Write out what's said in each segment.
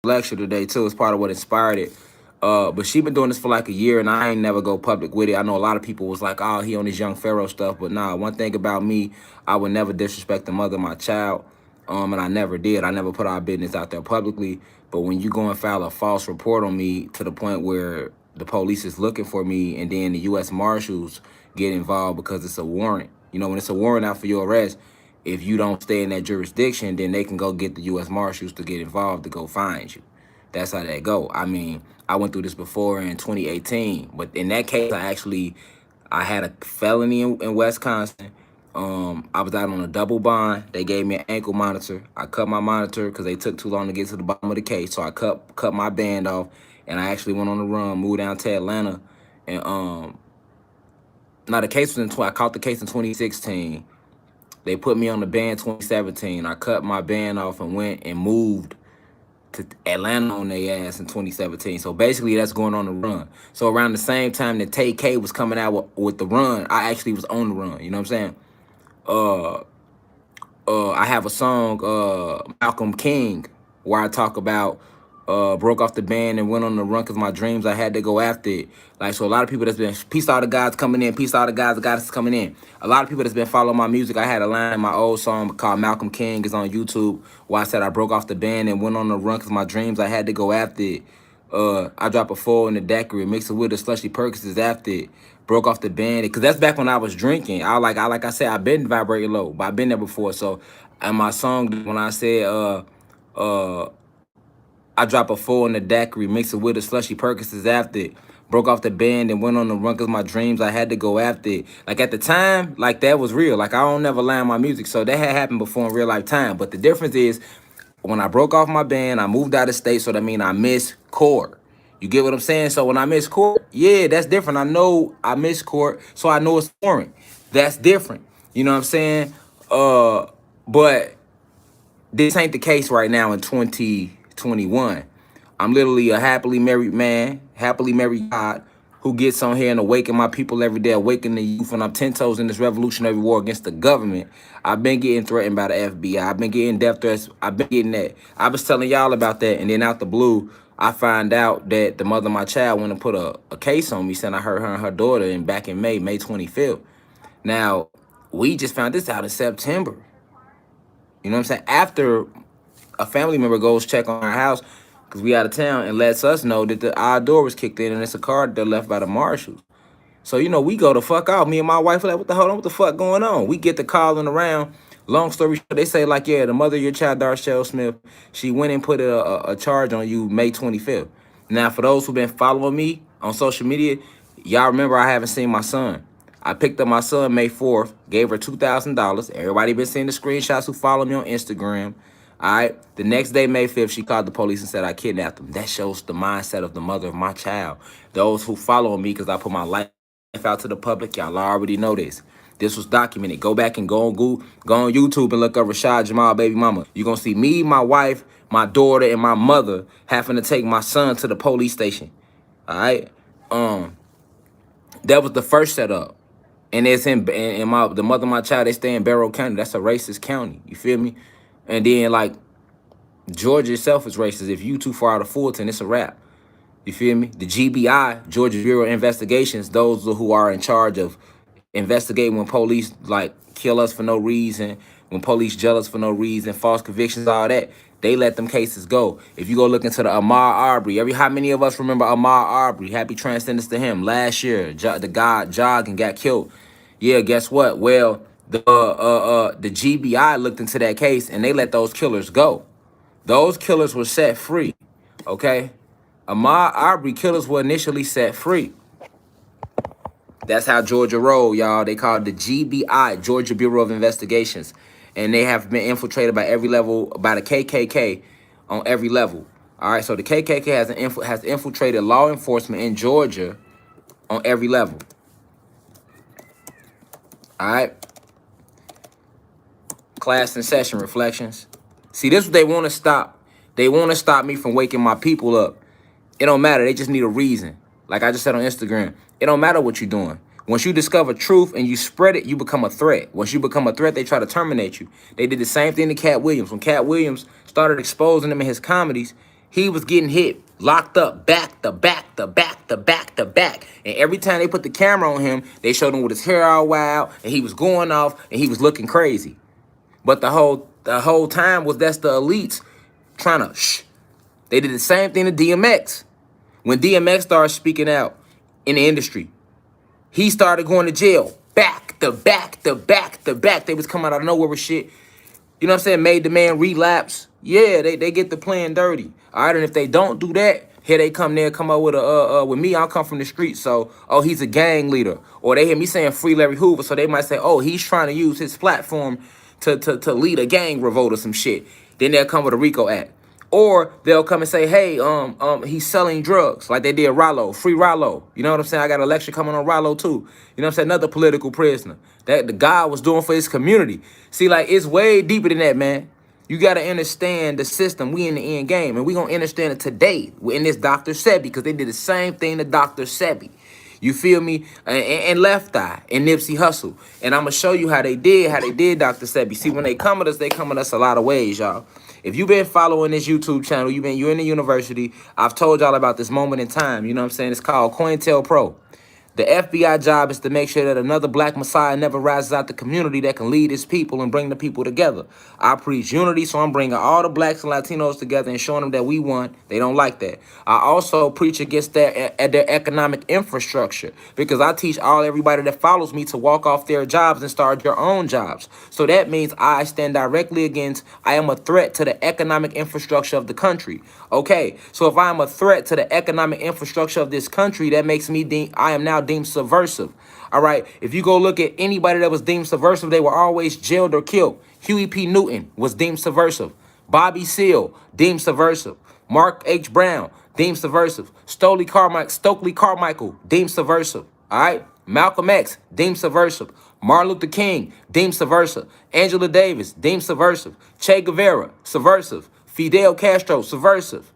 lecture today too. It's part of what inspired it. But she been doing this for like a year, and I ain't never go public with it. I know a lot of people was like, "Oh, he on his young Pharaoh stuff," but nah. One thing about me, I would never disrespect the mother of my child, and I never did. I never put our business out there publicly. But when you go and file a false report on me to the point where the police is looking for me, and then the U.S. Marshals get involved because it's a warrant. You know, when it's a warrant out for your arrest, if you don't stay in that jurisdiction, then they can go get the U.S. Marshals to get involved to go find you. That's how that go. I mean, I went through this before in 2018, but in that case, I had a felony in Wisconsin. I was out on a double bond. They gave me an ankle monitor. I cut my monitor because they took too long to get to the bottom of the case. So I cut my band off, and I actually went on the run, moved down to Atlanta, and now the case was I caught the case in 2016. They put me on the ban 2017. I cut my band off and went and moved to Atlanta on their ass in 2017. So basically, that's going on the run. So around the same time that Tay K was coming out with the run, I actually was on the run. You know what I'm saying? Uh, I have a song, Malcolm King, where I talk about broke off the band and went on the run because my dreams, I had to go after it. Like, so a lot of people that's been, peace to all the guys coming in, peace to all the guys, the goddesses coming in. A lot of people that's been following my music, I had a line in my old song called Malcolm King, is on YouTube, where I said I broke off the band and went on the run because my dreams, I had to go after it. I drop a 4 in the daiquiri, mix it with a slushy Perkins after it. Broke off the band because that's back when I was drinking. Like I said, I've been vibrating low, but I've been there before. So, and my song when I said uh I drop a 4 in the daiquiri, mix it with a slushy Perkins after it. Broke off the band and went on the run because my dreams, I had to go after it. Like at the time, like that was real. Like I don't never lie in my music, so that had happened before in real life time. But the difference is when I broke off my band, I moved out of state, so that mean I miss court. You get what I'm saying? So when I miss court, yeah, that's different. I know I miss court, so I know it's foreign. That's different. You know what I'm saying? But this ain't the case right now in 2021. I'm literally a happily married man, happily married God, who gets on here and awaken my people every day, awaken the youth, and I'm 10 toes in this revolutionary war against the government. I've been getting threatened by the FBI. I've been getting death threats. I've been getting that. I was telling y'all about that, and then out the blue, I find out that the mother of my child went and put a case on me, saying I hurt her and her daughter in back in May 25th. Now, we just found this out in September. You know what I'm saying? After a family member goes check on our house because we out of town and lets us know that our door was kicked in and it's a card that left by the marshals. So, you know, we go the fuck out. Me and my wife are like, what the fuck going on? We get the calling around. Long story short, they say like, yeah, the mother of your child, Darshell Smith, she went and put a charge on you May 25th. Now, for those who've been following me on social media, y'all remember I haven't seen my son. I picked up my son May 4th, gave her $2,000. Everybody been seeing the screenshots who follow me on Instagram. All right. The next day, May 5th, she called the police and said I kidnapped him. That shows the mindset of the mother of my child. Those who follow me because I put my life out to the public, y'all already know this. This was documented. Go back and go on Google, go on YouTube and look up Rashad Jamal baby mama. You're gonna see me, my wife, my daughter, and my mother having to take my son to the police station. All right. That was the first setup. And it's in the mother of my child, they stay in Barrow County. That's a racist county. You feel me? And then like Georgia itself is racist. If you too far out of Fulton, it's a wrap. You feel me? The GBI, Georgia Bureau of Investigations, those who are in charge of investigating when police like kill us for no reason, when police jail us for no reason, false convictions, all that, they let them cases go. If you go look into the Ahmaud Arbery, how many of us remember Ahmaud Arbery? Happy transcendence to him. Last year, the guy jogged and got killed. Yeah, guess what? Well, the GBI looked into that case and they let those killers go. Those killers were set free. Okay? Ahmaud Arbery killers were initially set free. That's how Georgia roll, y'all. They call it the GBI, Georgia Bureau of Investigations. And they have been infiltrated by every level, by the KKK on every level. All right, so the KKK has infiltrated law enforcement in Georgia on every level. All right. Class in session, reflections. See, this is what they want to stop. They want to stop me from waking my people up. It don't matter. They just need a reason. Like I just said on Instagram, it don't matter what you're doing. Once you discover truth and you spread it, you become a threat. Once you become a threat, they try to terminate you. They did the same thing to Cat Williams. When Cat Williams started exposing him in his comedies, He was getting hit, locked up, back to back to back to back to back. And every time they put the camera on him, they showed him with his hair all wild, and he was going off, and he was looking crazy. But the whole time was that's the elites trying to shh. They did the same thing to DMX. When DMX started speaking out in the industry, he started going to jail. Back to back to back to back. They was coming out of nowhere with shit. You know what I'm saying? Made the man relapse. Yeah, they get the playing dirty. All right, and if they don't do that, here they come there, come up with a with me. I'll come from the street, so oh, he's a gang leader, or they hear me saying free Larry Hoover, so they might say, oh, he's trying to use his platform to lead a gang revolt or some shit. Then they'll come with a RICO Act. Or they'll come and say, hey, he's selling drugs like they did Rollo, free Rollo. You know what I'm saying? I got a lecture coming on Rollo too. You know what I'm saying? Another political prisoner that the guy was doing for his community. See, like, it's way deeper than that, man. You got to understand the system. We in the end game, and we going to understand it today. We're in this Dr. Sebi, because they did the same thing to Dr. Sebi. You feel me? And Left Eye and Nipsey Hussle. And I'm going to show you how they did Dr. Sebi. See, when they come at us, they come at us a lot of ways, y'all. If you've been following this YouTube channel, you're in the university, I've told y'all about this moment in time. You know what I'm saying? It's called COINTELPRO. The FBI job is to make sure that another black messiah never rises out the community that can lead his people and bring the people together. I preach unity, so I'm bringing all the blacks and Latinos together and showing them that we won. They don't like that. I also preach against their economic infrastructure, because I teach everybody that follows me to walk off their jobs and start your own jobs. So that means I stand directly against, I am a threat to the economic infrastructure of the country. Okay, so if I am a threat to the economic infrastructure of this country, that makes me I am now deemed subversive. All right, if you go look at anybody that was deemed subversive, they were always jailed or killed. Huey P. Newton was deemed subversive. Bobby Seale, deemed subversive. Mark H. Brown, deemed subversive. Stokely Carmichael, deemed subversive. All right, Malcolm X, deemed subversive. Martin Luther King, deemed subversive. Angela Davis, deemed subversive. Che Guevara, subversive. Fidel Castro, subversive.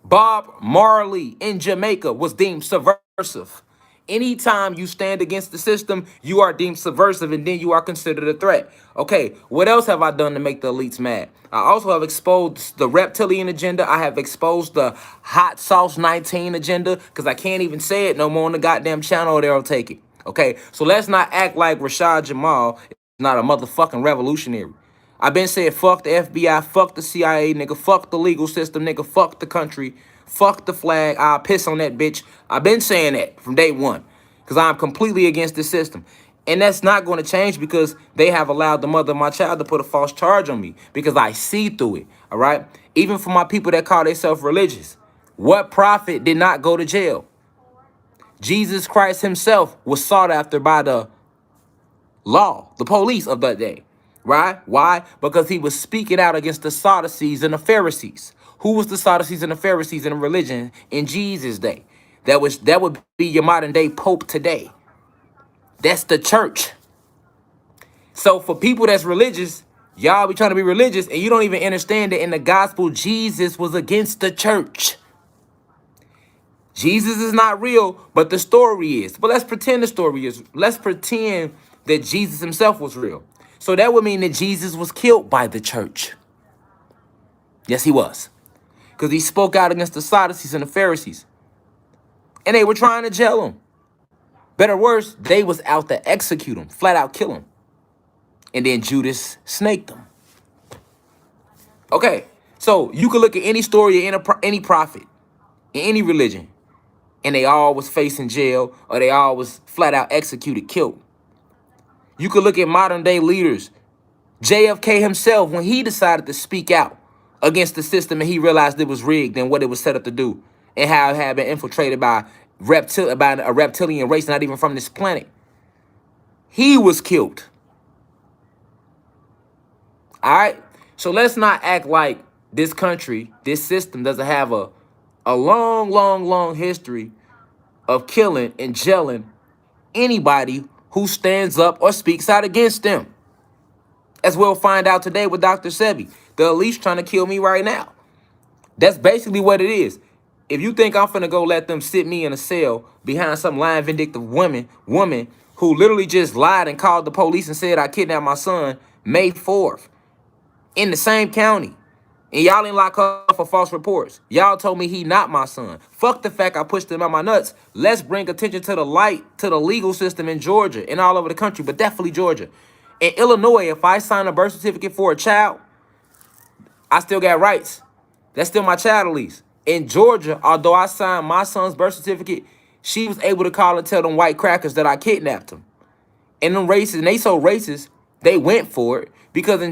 Bob Marley in Jamaica was deemed subversive. Anytime you stand against the system, you are deemed subversive, and then you are considered a threat. Okay, what else have I done to make the elites mad? I also have exposed the reptilian agenda. I have exposed the hot sauce 19 agenda, because I can't even say it no more on the goddamn channel, or they'll take it. Okay, so let's not act like Rashad Jamal is not a motherfucking revolutionary. I've been saying fuck the FBI, fuck the CIA, nigga, fuck the legal system, nigga, fuck the country, fuck the flag, I'll piss on that bitch. I've been saying that from day one, because I'm completely against the system. And that's not going to change, because they have allowed the mother of my child to put a false charge on me, because I see through it, all right? Even for my people that call themselves religious, what prophet did not go to jail? Jesus Christ himself was sought after by the law, the police of that day. Right? Why? Because he was speaking out against the Sadducees and the Pharisees. Who was the Sadducees and the Pharisees in religion in Jesus' day? That would be your modern day Pope today. That's the church. So for people that's religious, y'all be trying to be religious, and you don't even understand that in the gospel, Jesus was against the church. Jesus is not real, but the story is. But let's pretend the story is. Let's pretend that Jesus himself was real. So that would mean that Jesus was killed by the church. Yes, he was. Because he spoke out against the Sadducees and the Pharisees. And they were trying to jail him. Better or worse, they was out to execute him, flat out kill him. And then Judas snaked him. Okay, so you can look at any story of any prophet in any religion, and they all was facing jail, or they all was flat out executed, killed. You could look at modern day leaders. JFK himself, when he decided to speak out against the system and he realized it was rigged and what it was set up to do, and how it had been infiltrated by a reptilian race not even from this planet, he was killed. All right? So let's not act like this country, this system doesn't have a long history of killing and jailing anybody who stands up or speaks out against them. As we'll find out today with Dr. Sebi. The elites trying to kill me right now. That's basically what it is. If you think I'm finna go let them sit me in a cell behind some lying, vindictive woman who literally just lied and called the police and said I kidnapped my son May 4th in the same county. And y'all ain't lock up for false reports. Y'all told me he not my son. Fuck the fact I pushed him out my nuts. Let's bring attention to the light, to the legal system in Georgia and all over the country, but definitely Georgia. In Illinois, if I sign a birth certificate for a child, I still got rights. That's still my child at least. In Georgia, although I signed my son's birth certificate, she was able to call and tell them white crackers that I kidnapped him. And them racist, and they so racist, they went for it because in